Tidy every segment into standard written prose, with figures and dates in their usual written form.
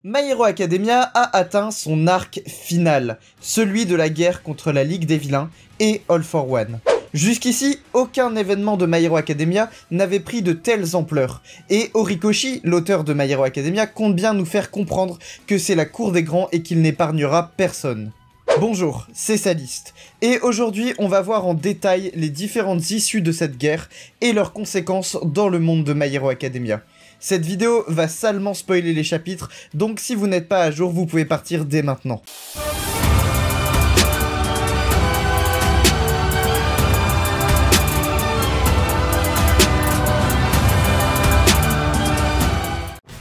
My Hero Academia a atteint son arc final, celui de la guerre contre la Ligue des Vilains et All for One. Jusqu'ici, aucun événement de My Hero Academia n'avait pris de telles ampleurs, et Horikoshi, l'auteur de My Hero Academia, compte bien nous faire comprendre que c'est la cour des grands et qu'il n'épargnera personne. Bonjour, c'est Saliste, et aujourd'hui on va voir en détail les différentes issues de cette guerre et leurs conséquences dans le monde de My Hero Academia. Cette vidéo va salement spoiler les chapitres, donc si vous n'êtes pas à jour, vous pouvez partir dès maintenant.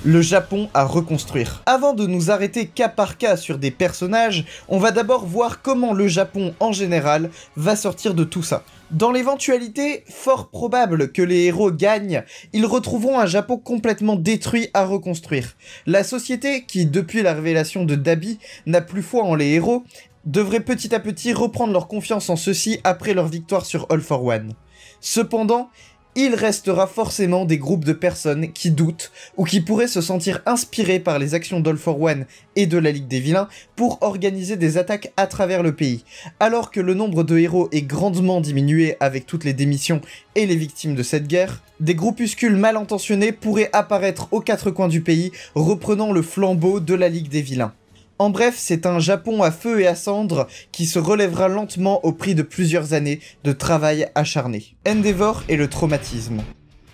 Le Japon à reconstruire. Avant de nous arrêter cas par cas sur des personnages, on va d'abord voir comment le Japon en général va sortir de tout ça. Dans l'éventualité fort probable que les héros gagnent, ils retrouveront un Japon complètement détruit à reconstruire. La société, qui depuis la révélation de Dabi n'a plus foi en les héros, devrait petit à petit reprendre leur confiance en ceux-ci après leur victoire sur All for One. Cependant, il restera forcément des groupes de personnes qui doutent ou qui pourraient se sentir inspirés par les actions d'All for One et de la Ligue des Vilains pour organiser des attaques à travers le pays. Alors que le nombre de héros est grandement diminué avec toutes les démissions et les victimes de cette guerre, des groupuscules mal intentionnés pourraient apparaître aux quatre coins du pays, reprenant le flambeau de la Ligue des Vilains. En bref, c'est un Japon à feu et à cendres qui se relèvera lentement au prix de plusieurs années de travail acharné. Endeavor et le traumatisme.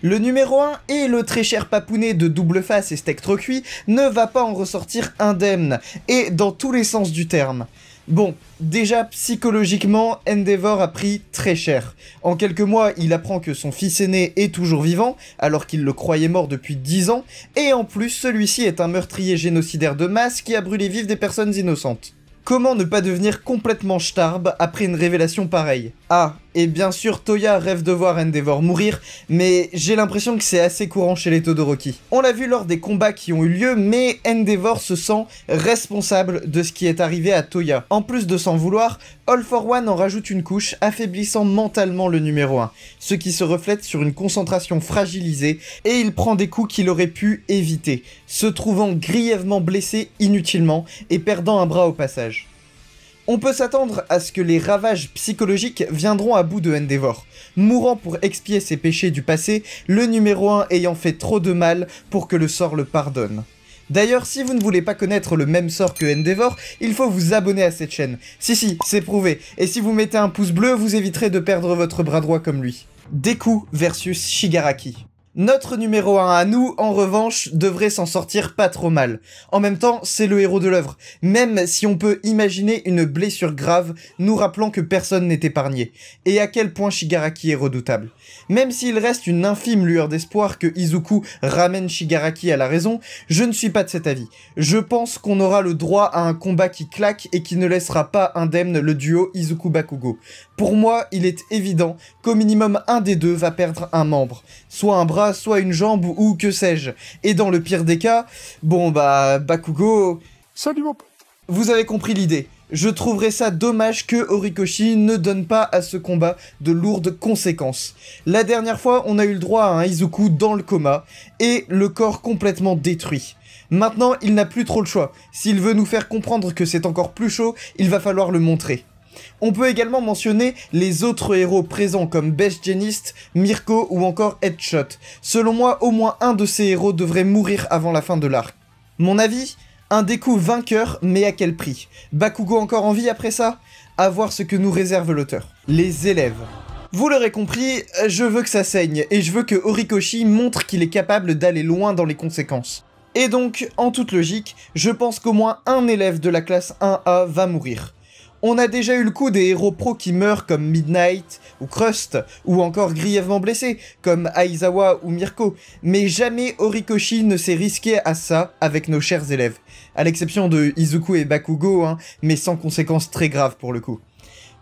Le numéro 1 et le très cher papounet de double face et steak trop cuit ne va pas en ressortir indemne, et dans tous les sens du terme. Bon, déjà psychologiquement, Endeavor a pris très cher. En quelques mois, il apprend que son fils aîné est toujours vivant, alors qu'il le croyait mort depuis 10 ans, et en plus, celui-ci est un meurtrier génocidaire de masse qui a brûlé vives des personnes innocentes. Comment ne pas devenir complètement starbe après une révélation pareille? Ah, et bien sûr Toya rêve de voir Endeavor mourir, mais j'ai l'impression que c'est assez courant chez les Todoroki. On l'a vu lors des combats qui ont eu lieu, mais Endeavor se sent responsable de ce qui est arrivé à Toya. En plus de s'en vouloir, All for One en rajoute une couche, affaiblissant mentalement le numéro 1, ce qui se reflète sur une concentration fragilisée, et il prend des coups qu'il aurait pu éviter, se trouvant grièvement blessé inutilement et perdant un bras au passage. On peut s'attendre à ce que les ravages psychologiques viendront à bout de Endeavor, mourant pour expier ses péchés du passé, le numéro 1 ayant fait trop de mal pour que le sort le pardonne. D'ailleurs, si vous ne voulez pas connaître le même sort que Endeavor, il faut vous abonner à cette chaîne. Si, c'est prouvé, et si vous mettez un pouce bleu, vous éviterez de perdre votre bras droit comme lui. Deku versus Shigaraki. Notre numéro 1 à nous, en revanche, devrait s'en sortir pas trop mal. En même temps, c'est le héros de l'œuvre, même si on peut imaginer une blessure grave, nous rappelant que personne n'est épargné, et à quel point Shigaraki est redoutable. Même s'il reste une infime lueur d'espoir que Izuku ramène Shigaraki à la raison, je ne suis pas de cet avis. Je pense qu'on aura le droit à un combat qui claque et qui ne laissera pas indemne le duo Izuku-Bakugo. Pour moi, il est évident qu'au minimum un des deux va perdre un membre, soit un bras, soit une jambe ou que sais-je. Et dans le pire des cas, bon bah, Bakugo... Salut mon pote. Vous avez compris l'idée. Je trouverais ça dommage que Horikoshi ne donne pas à ce combat de lourdes conséquences. La dernière fois, on a eu le droit à un Izuku dans le coma, et le corps complètement détruit. Maintenant, il n'a plus trop le choix. S'il veut nous faire comprendre que c'est encore plus chaud, il va falloir le montrer. On peut également mentionner les autres héros présents comme Best Jeanist, Mirko ou encore Headshot. Selon moi, au moins un de ces héros devrait mourir avant la fin de l'arc. Mon avis ? Un Deku vainqueur, mais à quel prix? Bakugo encore en vie après ça? À voir ce que nous réserve l'auteur. Les élèves. Vous l'aurez compris, je veux que ça saigne, et je veux que Horikoshi montre qu'il est capable d'aller loin dans les conséquences. Et donc, en toute logique, je pense qu'au moins un élève de la classe 1A va mourir. On a déjà eu le coup des héros pros qui meurent comme Midnight ou Crust, ou encore grièvement blessés comme Aizawa ou Mirko, mais jamais Horikoshi ne s'est risqué à ça avec nos chers élèves. À l'exception de Izuku et Bakugo, mais sans conséquences très graves pour le coup.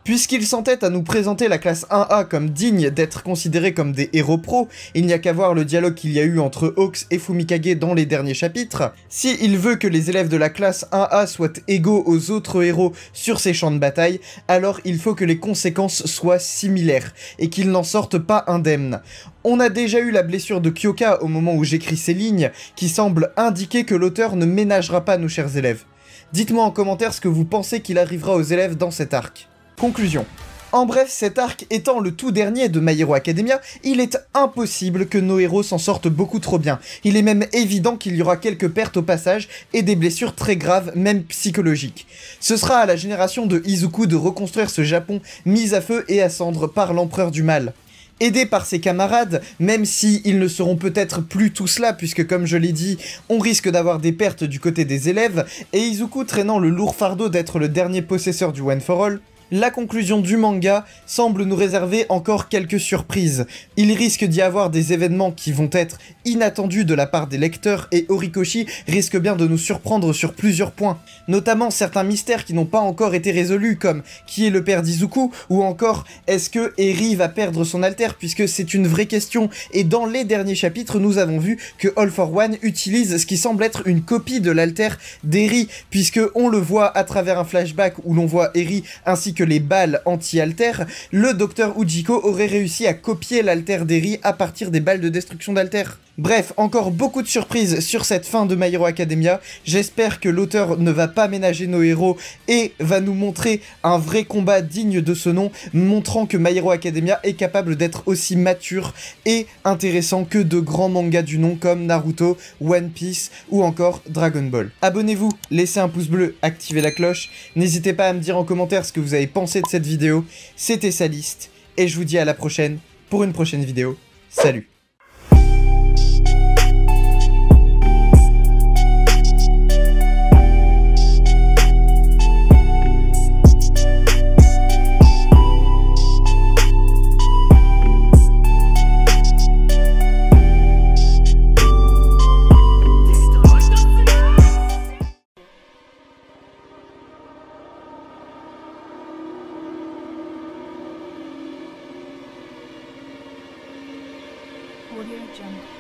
Puisqu'il s'entête à nous présenter la classe 1A comme digne d'être considérée comme des héros pros, il n'y a qu'à voir le dialogue qu'il y a eu entre Hawks et Fumikage dans les derniers chapitres. Si il veut que les élèves de la classe 1A soient égaux aux autres héros sur ces champs de bataille, alors il faut que les conséquences soient similaires, et qu'ils n'en sortent pas indemnes. On a déjà eu la blessure de Kyoka au moment où j'écris ces lignes, qui semble indiquer que l'auteur ne ménagera pas nos chers élèves. Dites-moi en commentaire ce que vous pensez qu'il arrivera aux élèves dans cet arc. Conclusion. En bref, cet arc étant le tout dernier de My Hero Academia, il est impossible que nos héros s'en sortent beaucoup trop bien. Il est même évident qu'il y aura quelques pertes au passage et des blessures très graves, même psychologiques. Ce sera à la génération de Izuku de reconstruire ce Japon mis à feu et à cendre par l'empereur du mal. Aidés par ses camarades, même si ils ne seront peut-être plus tous là, puisque comme je l'ai dit, on risque d'avoir des pertes du côté des élèves, et Izuku traînant le lourd fardeau d'être le dernier possesseur du One for All, la conclusion du manga semble nous réserver encore quelques surprises. Il risque d'y avoir des événements qui vont être inattendus de la part des lecteurs et Horikoshi risque bien de nous surprendre sur plusieurs points. Notamment certains mystères qui n'ont pas encore été résolus comme qui est le père d'Izuku ou encore est-ce que Eri va perdre son alter puisque c'est une vraie question et dans les derniers chapitres nous avons vu que All for One utilise ce qui semble être une copie de l'alter d'Eri puisque on le voit à travers un flashback où l'on voit Eri ainsi que les balles anti-alter, le docteur Ujiko aurait réussi à copier l'alter d'Eri à partir des balles de destruction d'alter. Bref, encore beaucoup de surprises sur cette fin de My Hero Academia, j'espère que l'auteur ne va pas ménager nos héros et va nous montrer un vrai combat digne de ce nom, montrant que My Hero Academia est capable d'être aussi mature et intéressant que de grands mangas du nom comme Naruto, One Piece ou encore Dragon Ball. Abonnez-vous, laissez un pouce bleu, activez la cloche, n'hésitez pas à me dire en commentaire ce que vous avez pensé de cette vidéo, c'était Saliste, et je vous dis à la prochaine pour une prochaine vidéo. Salut! Audio Jungle.